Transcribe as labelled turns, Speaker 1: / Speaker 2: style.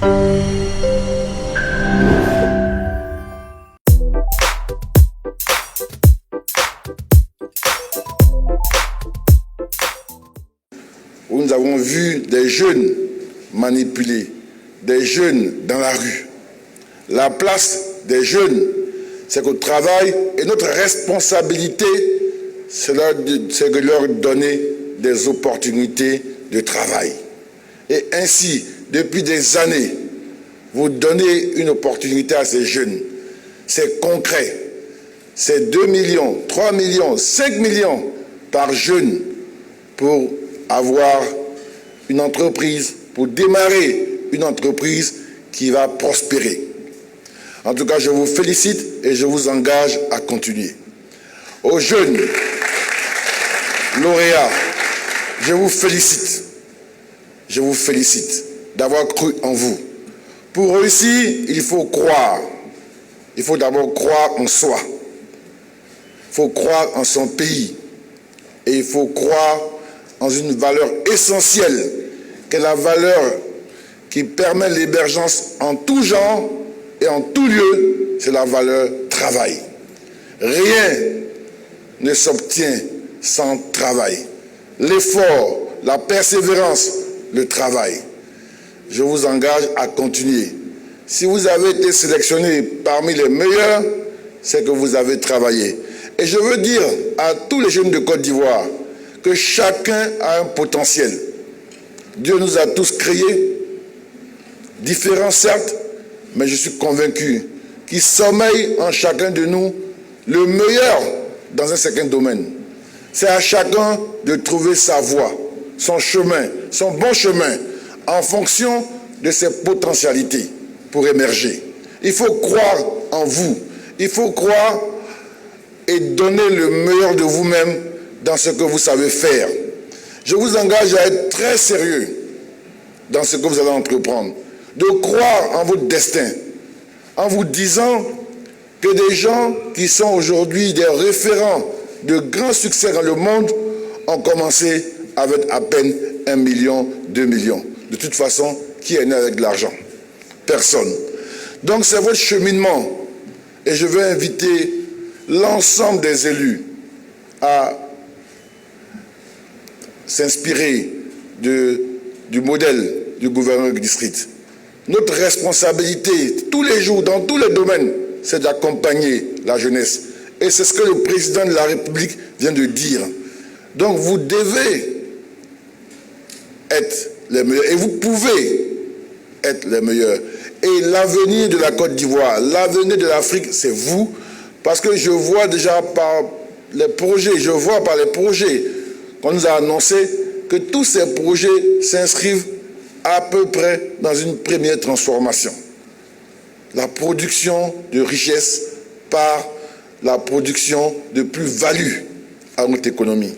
Speaker 1: Où nous avons vu des jeunes manipulés, des jeunes dans la rue. La place des jeunes, c'est qu'au travail, et notre responsabilité, c'est de leur donner des opportunités de travail. Et ainsi, depuis des années, vous donnez une opportunité à ces jeunes. C'est concret. C'est 2 millions, 3 millions, 5 millions par jeune pour avoir une entreprise, pour démarrer une entreprise qui va prospérer. En tout cas, je vous félicite et je vous engage à continuer. Aux jeunes lauréats, je vous félicite. Je vous félicite d'avoir cru en vous. Pour réussir, il faut croire. Il faut d'abord croire en soi. Il faut croire en son pays. Et il faut croire en une valeur essentielle, qui est la valeur qui permet l'émergence en tout genre et en tout lieu, c'est la valeur travail. Rien ne s'obtient sans travail. L'effort, la persévérance, le travail. Je vous engage à continuer. Si vous avez été sélectionné parmi les meilleurs, c'est que vous avez travaillé. Et je veux dire à tous les jeunes de Côte d'Ivoire que chacun a un potentiel. Dieu nous a tous créés, différents certes, mais je suis convaincu qu'il sommeille en chacun de nous le meilleur dans un certain domaine. C'est à chacun de trouver sa voie, son chemin, son bon chemin, en fonction de ses potentialités pour émerger. Il faut croire en vous. Il faut croire et donner le meilleur de vous-même dans ce que vous savez faire. Je vous engage à être très sérieux dans ce que vous allez entreprendre, de croire en votre destin, en vous disant que des gens qui sont aujourd'hui des référents de grands succès dans le monde ont commencé avec à peine 1 million, 2 millions. De toute façon, qui est né avec de l'argent? Personne. Donc c'est votre cheminement. Et je veux inviter l'ensemble des élus à s'inspirer du modèle du gouverneur du district. Notre responsabilité, tous les jours, dans tous les domaines, c'est d'accompagner la jeunesse. Et c'est ce que le président de la République vient de dire. Donc vous devez être les meilleurs. Et vous pouvez être les meilleurs. Et l'avenir de la Côte d'Ivoire, l'avenir de l'Afrique, c'est vous. Parce que je vois déjà par les projets, qu'on nous a annoncés, que tous ces projets s'inscrivent à peu près dans une première transformation. La production de richesse par la production de plus-value à notre économie.